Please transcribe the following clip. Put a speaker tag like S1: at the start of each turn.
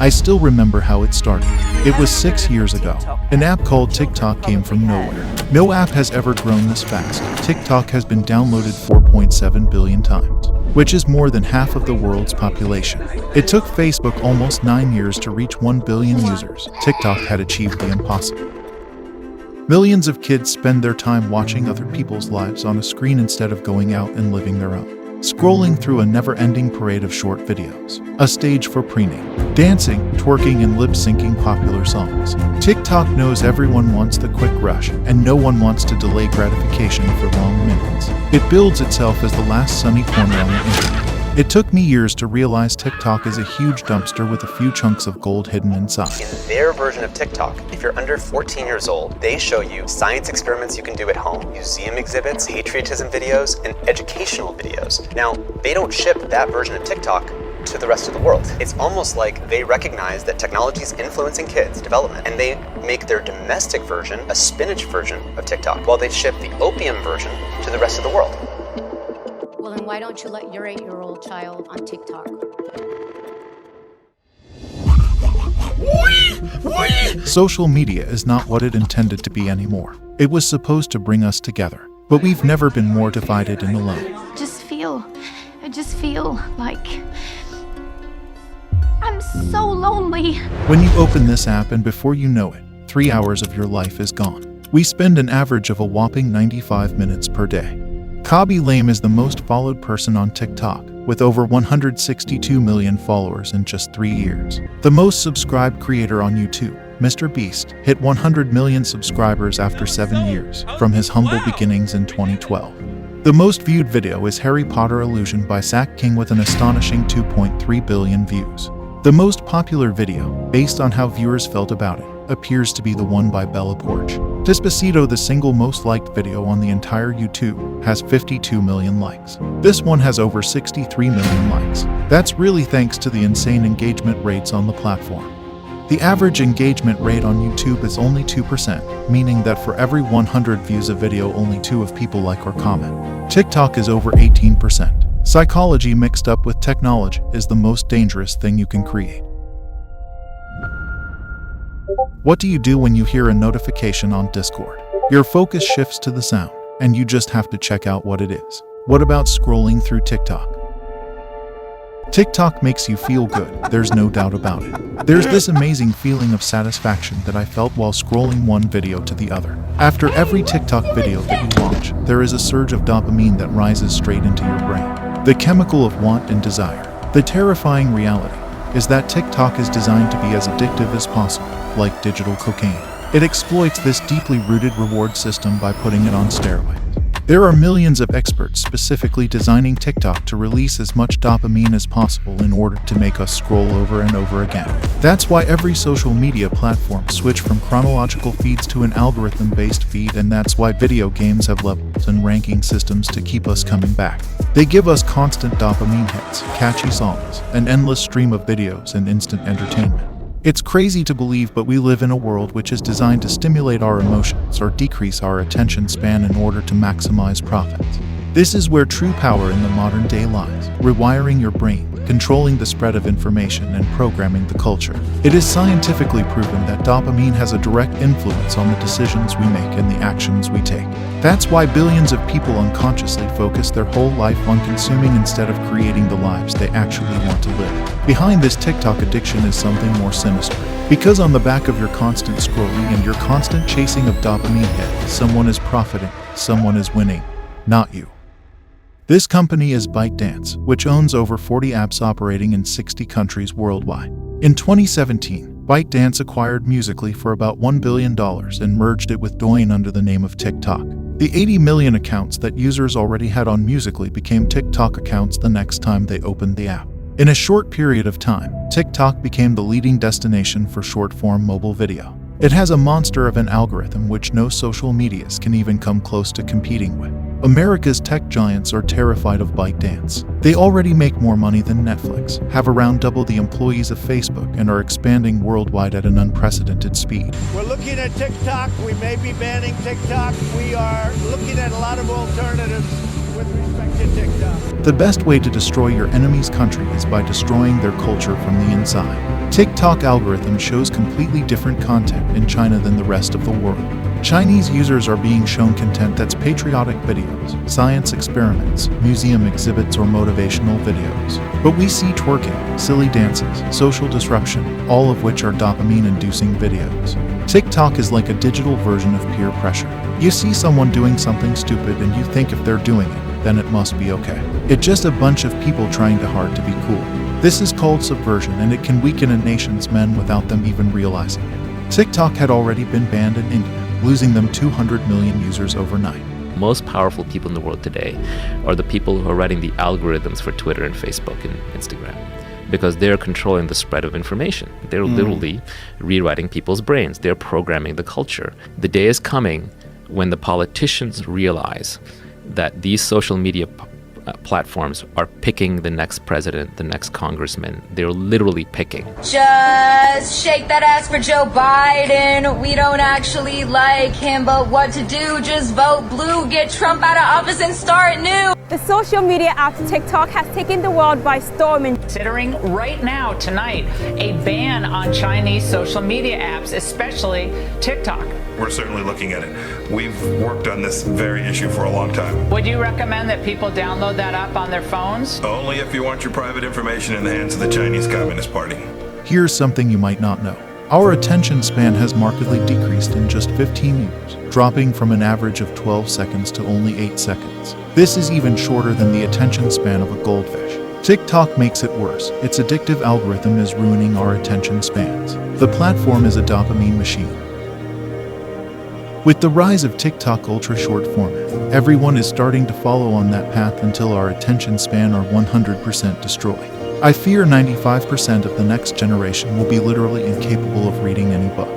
S1: I still remember how it started. It was 6 years ago. An app called TikTok came from nowhere. No app has ever grown this fast. TikTok has been downloaded 4.7 billion times, which is more than half of the world's population. It took Facebook almost 9 years to reach 1 billion users. TikTok had achieved the impossible. Millions of kids spend their time watching other people's lives on a screen instead of going out and living their own. Scrolling through a never-ending parade of short videos, a stage for preening, dancing, twerking, and lip-syncing popular songs. TikTok knows everyone wants the quick rush, and no one wants to delay gratification for long minutes. It builds itself as the last sunny corner on the internet. It took me years to realize TikTok is a huge dumpster with a few chunks of gold hidden inside.
S2: In their version of TikTok, if you're under 14 years old, they show you science experiments you can do at home, museum exhibits, patriotism videos, and educational videos. Now, they don't ship that version of TikTok to the rest of the world. It's almost like they recognize that technology is influencing kids' development, and they make their domestic version a spinach version of TikTok, while they ship the opium version to the rest of the world.
S3: Well, then why don't you let your 8-year-old child on TikTok?
S1: Social media is not what it intended to be anymore. It was supposed to bring us together, but we've never been more divided and alone.
S4: I just feel like I'm so lonely.
S1: When you open this app and before you know it, 3 hours of your life is gone. We spend an average of a whopping 95 minutes per day. Kabi Lame is the most followed person on TikTok, with over 162 million followers in just 3 years. The most subscribed creator on YouTube, Mr. Beast, hit 100 million subscribers after 7 years, from his humble beginnings in 2012. The most viewed video is Harry Potter Illusion by Zach King with an astonishing 2.3 billion views. The most popular video, based on how viewers felt about it, appears to be the one by Bella Poarch. Despacito, the single most liked video on the entire YouTube, has 52 million likes. This one has over 63 million likes. That's really thanks to the insane engagement rates on the platform. The average engagement rate on YouTube is only 2%, meaning that for every 100 views a video, only 2 of people like or comment. TikTok is over 18%. Psychology mixed up with technology is the most dangerous thing you can create. What do you do when you hear a notification on Discord? Your focus shifts to the sound, and you just have to check out what it is. What about scrolling through TikTok? TikTok makes you feel good, there's no doubt about it. There's this amazing feeling of satisfaction that I felt while scrolling one video to the other. After every TikTok video that you watch, there is a surge of dopamine that rises straight into your brain. The chemical of want and desire. The terrifying reality is that TikTok is designed to be as addictive as possible, like digital cocaine. It exploits this deeply rooted reward system by putting it on steroids. There are millions of experts specifically designing TikTok to release as much dopamine as possible in order to make us scroll over and over again. That's why every social media platform switched from chronological feeds to an algorithm-based feed, and that's why video games have levels and ranking systems to keep us coming back. They give us constant dopamine hits, catchy songs, an endless stream of videos, and instant entertainment. It's crazy to believe, but we live in a world which is designed to stimulate our emotions or decrease our attention span in order to maximize profits. This is where true power in the modern day lies, rewiring your brain, controlling the spread of information, and programming the culture. It is scientifically proven that dopamine has a direct influence on the decisions we make and the actions we take. That's why billions of people unconsciously focus their whole life on consuming instead of creating the lives they actually want to live. Behind this TikTok addiction is something more sinister. Because on the back of your constant scrolling and your constant chasing of dopamine hits, someone is profiting, someone is winning, not you. This company is ByteDance, which owns over 40 apps operating in 60 countries worldwide. In 2017, ByteDance acquired Musical.ly for about $1 billion and merged it with Douyin under the name of TikTok. The 80 million accounts that users already had on Musical.ly became TikTok accounts the next time they opened the app. In a short period of time, TikTok became the leading destination for short-form mobile video. It has a monster of an algorithm which no social medias can even come close to competing with. America's tech giants are terrified of ByteDance. They already make more money than Netflix, have around double the employees of Facebook, and are expanding worldwide at an unprecedented speed.
S5: We're looking at TikTok. We may be banning TikTok. We are looking at a lot of alternatives.
S1: The best way to destroy your enemy's country is by destroying their culture from the inside. TikTok algorithm shows completely different content in China than the rest of the world. Chinese users are being shown content that's patriotic videos, science experiments, museum exhibits, or motivational videos. But we see twerking, silly dances, social disruption, all of which are dopamine-inducing videos. TikTok is like a digital version of peer pressure. You see someone doing something stupid and you think if they're doing it, then it must be okay. It's just a bunch of people trying too hard to be cool. This is called subversion, and it can weaken a nation's men without them even realizing it. TikTok had already been banned in India, losing them 200 million users overnight.
S5: Most powerful people in the world today are the people who are writing the algorithms for Twitter and Facebook and Instagram, because they're controlling the spread of information. They're literally rewriting people's brains. They're programming the culture. The day is coming when the politicians realize that these social media platforms are picking the next president, the next congressman. They're literally picking.
S6: Just shake that ass for Joe Biden. We don't actually like him, but what to do? Just vote blue, get Trump out of office and start new.
S7: The social media app TikTok has taken the world by storm.
S8: Considering right now, tonight, a ban on Chinese social media apps, especially TikTok.
S9: We're certainly looking at it. We've worked on this very issue for a long time.
S8: Would you recommend that people download that app on their phones?
S9: Only if you want your private information in the hands of the Chinese Communist Party.
S1: Here's something you might not know. Our attention span has markedly decreased in just 15 years, dropping from an average of 12 seconds to only 8 seconds. This is even shorter than the attention span of a goldfish. TikTok makes it worse. Its addictive algorithm is ruining our attention spans. The platform is a dopamine machine. With the rise of TikTok ultra-short format, everyone is starting to follow on that path until our attention span are 100% destroyed. I fear 95% of the next generation will be literally incapable of reading any book.